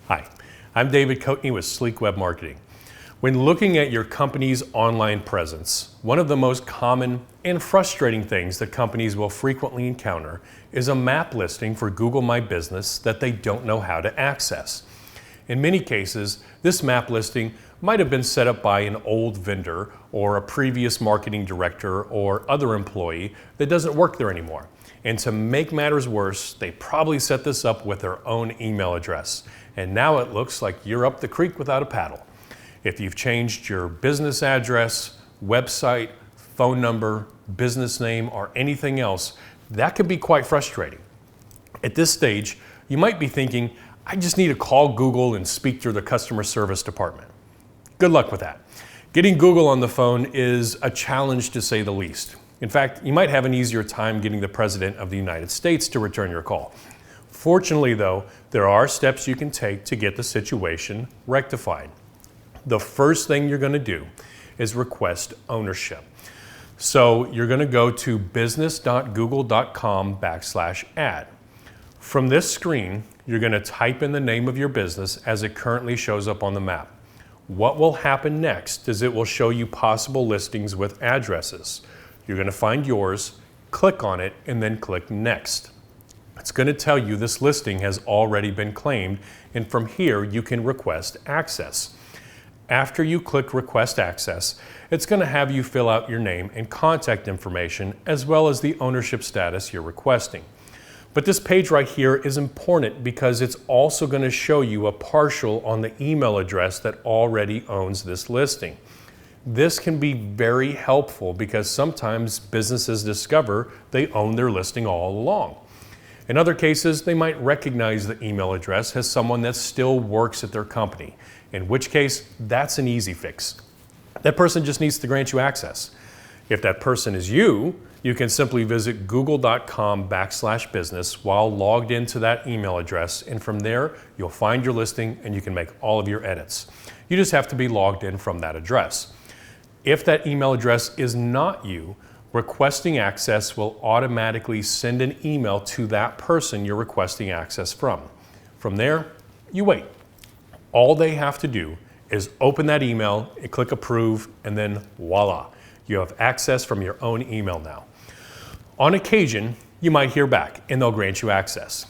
Hi, I'm David Coatney with Sleek Web Marketing. When looking at your company's online presence, one of the most common and frustrating things that companies will frequently encounter is a map listing for Google My Business that they don't know how to access. In many cases, this map listing might have been set up by an old vendor or a previous marketing director or other employee that doesn't work there anymore. And to make matters worse, they probably set this up with their own email address. And now it looks like you're up the creek without a paddle. If you've changed your business address, website, phone number, business name, or anything else, that could be quite frustrating. At this stage, you might be thinking, I just need to call Google and speak to the customer service department. Good luck with that. Getting Google on the phone is a challenge to say the least. In fact, you might have an easier time getting the President of the United States to return your call. Fortunately, though, there are steps you can take to get the situation rectified. The first thing you're going to do is request ownership. So you're going to go to business.google.com/ad. From this screen, you're going to type in the name of your business as it currently shows up on the map. What will happen next is it will show you possible listings with addresses. You're going to find yours, click on it, and then click Next. It's going to tell you this listing has already been claimed, and from here you can request access. After you click Request Access, it's going to have you fill out your name and contact information as well as the ownership status you're requesting. But this page right here is important because it's also going to show you a partial on the email address that already owns this listing. This can be very helpful because sometimes businesses discover they own their listing all along. In other cases, they might recognize the email address as someone that still works at their company, in which case that's an easy fix. That person just needs to grant you access. If that person is you, you can simply visit google.com/business while logged into that email address, and from there you'll find your listing and you can make all of your edits. You just have to be logged in from that address. If that email address is not you, requesting access will automatically send an email to that person you're requesting access from. From there, you wait. All they have to do is open that email and click approve, and then voila, you have access from your own email now. On occasion, you might hear back and they'll grant you access.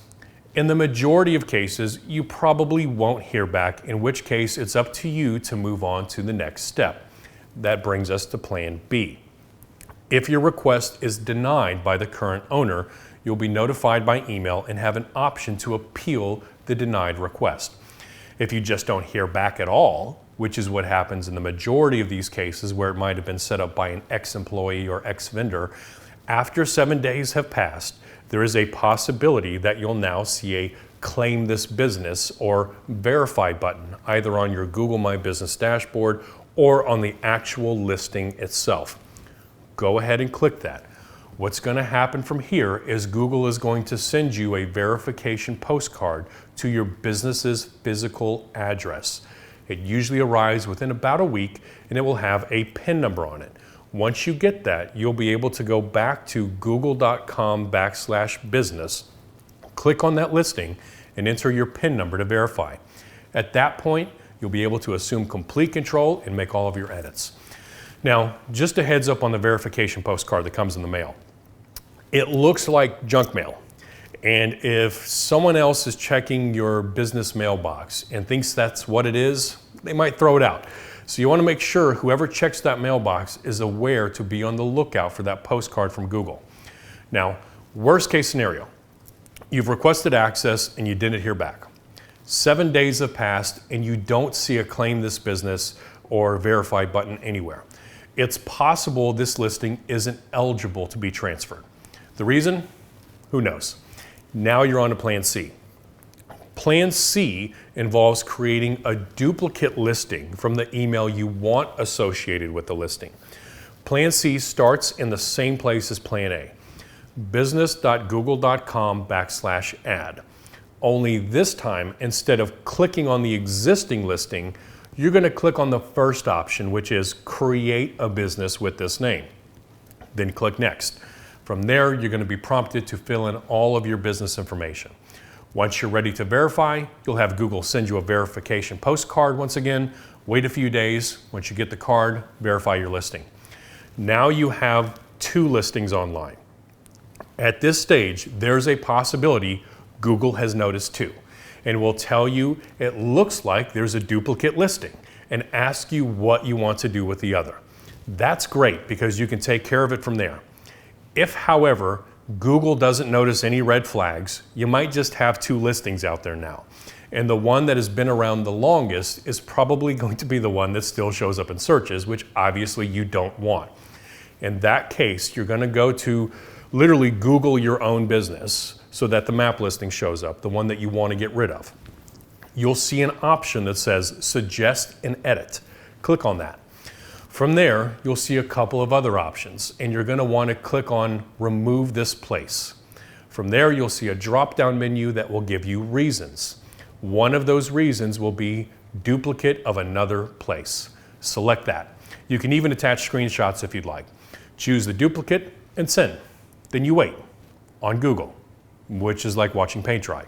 In the majority of cases, you probably won't hear back, in which case it's up to you to move on to the next step. That brings us to Plan B. If your request is denied by the current owner, you'll be notified by email and have an option to appeal the denied request. If you just don't hear back at all, which is what happens in the majority of these cases where it might have been set up by an ex-employee or ex-vendor, after 7 days have passed, there is a possibility that you'll now see a Claim This Business or Verify button, either on your Google My Business dashboard or on the actual listing itself. Go ahead and click that. What's going to happen from here is Google is going to send you a verification postcard to your business's physical address. It usually arrives within about a week, and it will have a PIN number on it. Once you get that, you'll be able to go back to google.com/business, click on that listing, and enter your PIN number to verify. At that point, you'll be able to assume complete control and make all of your edits. Now, just a heads up on the verification postcard that comes in the mail. It looks like junk mail. And if someone else is checking your business mailbox and thinks that's what it is, they might throw it out. So you want to make sure whoever checks that mailbox is aware to be on the lookout for that postcard from Google. Now, worst case scenario, you've requested access and you didn't hear back. 7 days have passed and you don't see a Claim This Business or Verify button anywhere. It's possible this listing isn't eligible to be transferred. The reason? Who knows? Now you're on to Plan C. Plan C involves creating a duplicate listing from the email you want associated with the listing. Plan C starts in the same place as Plan A, business.google.com/ad. Only this time, instead of clicking on the existing listing, you're going to click on the first option, which is Create a Business with this name. Then click Next. From there, you're going to be prompted to fill in all of your business information. Once you're ready to verify, you'll have Google send you a verification postcard once again. Wait a few days. Once you get the card, verify your listing. Now you have 2 listings online. At this stage, there's a possibility Google has noticed 2 and will tell you it looks like there's a duplicate listing and ask you what you want to do with the other. That's great because you can take care of it from there. If, however, Google doesn't notice any red flags, you might just have 2 listings out there now. And the one that has been around the longest is probably going to be the one that still shows up in searches, which obviously you don't want. In that case, you're going to go to literally Google your own business so that the map listing shows up, the one that you want to get rid of. You'll see an option that says Suggest and Edit. Click on that. From there, you'll see a couple of other options, and you're going to want to click on Remove this place. From there, you'll see a drop-down menu that will give you reasons. One of those reasons will be duplicate of another place. Select that. You can even attach screenshots if you'd like. Choose the duplicate and send. Then you wait on Google, which is like watching paint dry.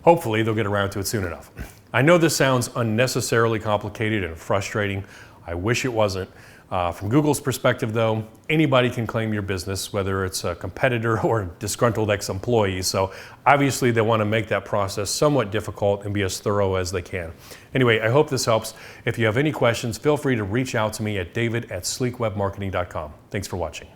Hopefully, they'll get around to it soon enough. I know this sounds unnecessarily complicated and frustrating. I wish it wasn't. From Google's perspective, though, anybody can claim your business, whether it's a competitor or a disgruntled ex-employee. So obviously, they want to make that process somewhat difficult and be as thorough as they can. Anyway, I hope this helps. If you have any questions, feel free to reach out to me at david@sleekwebmarketing.com. Thanks for watching.